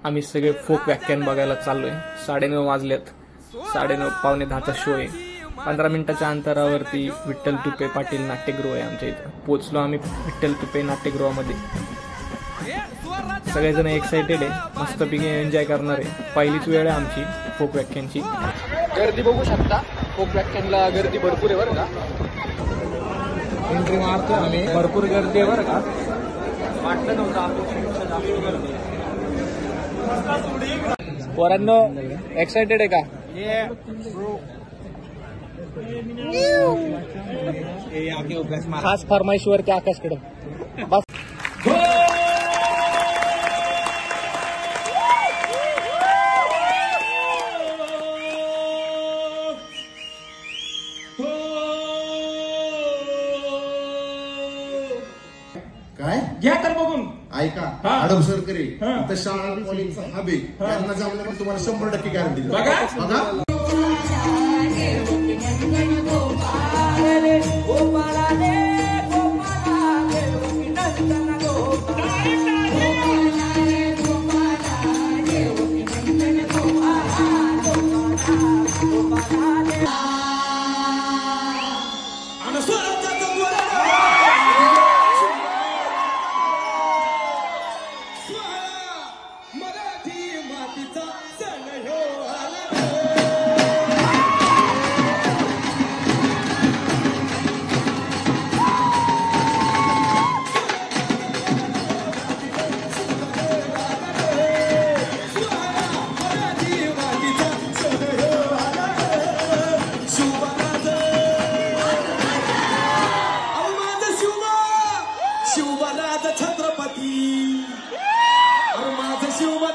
आम्ही सगळे फोक व्याख्यान बघायला चाललोय। 9:30 वाजलेत। 9:30 पावणे 10चा शो आहे। 15 मिनिटाच्या अंतरावरती विठ्ठल तुपे पाटील नाट्यगृह आहे आमच्या इथं। पोहोचलो आम्ही विठ्ठल तुपे नाट्यगृहामध्ये। सगळेजण एक्साइटेड आहे, मस्तपैकी एन्जॉय करणार आहे। पहिलीच वेळ आहे आमची फोक व्याख्यानची। गर्दी बघू शकता, फोक व्याख्यानला गर्दी भरपूर आहे बरं का। एंट्री मारतो आम्ही, भरपूर गर्दी आहे बरं का। वाटलं नव्हतं अपेक्षेपेक्षा जास्त गर्दी आहे। पोरांनो एक्साइटेड आहे का? खास फरमाईशवरती आकाशकडे बस। काय घ्या तर बघून ऐका आडम सरकरी इथं शाळा कॉलेजचा हबे यांना जमलं पण तुम्हाला 100% गॅरंटी बघा।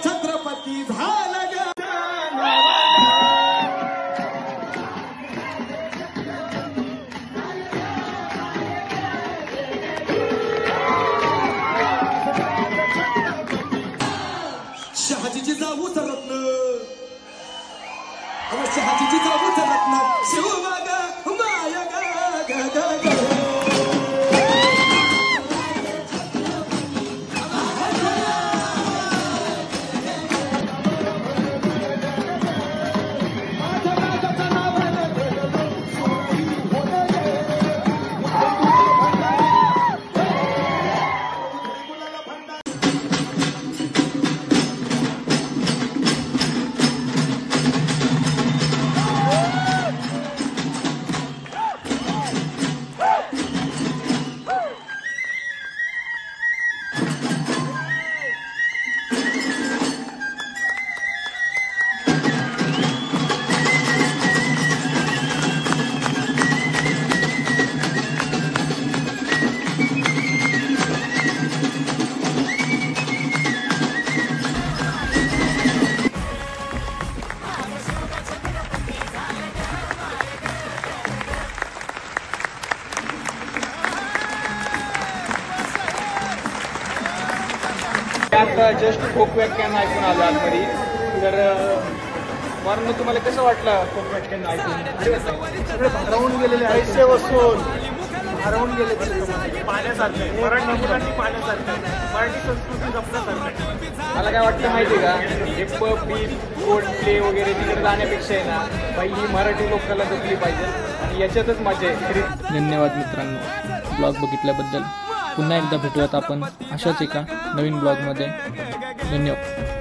छत्रपती झाला शहाजीची जाऊ रत्न, शहाजीची जाऊ रत्न शिवबागा माया गा आता जस्ट फोक व्याख्यान ऐकून आलो आतमध्ये। तर वरून तुम्हाला कसं वाटलं फोक व्याख्यान ऐकून? सगळे भारावून गेलेले पैसे वसूल भारावून गेले पाण्यासारखं मराठी मुलांनी पाण्यासारखं मराठी संस्कृती जपण्यासारखं। मला काय वाटतं माहिती आहे का, हे पब बीच कोड प्ले वगैरे तिकडे जाण्यापेक्षा आहे ना पहिली मराठी लोकांना जपली पाहिजे आणि याच्यातच मजा आहे। धन्यवाद मित्रांनो ब्लॉग बघितल्याबद्दल। पुन्हा एकदा भेटूयात आपण अशाच एका नवीन ब्लॉगमध्ये। धन्यवाद।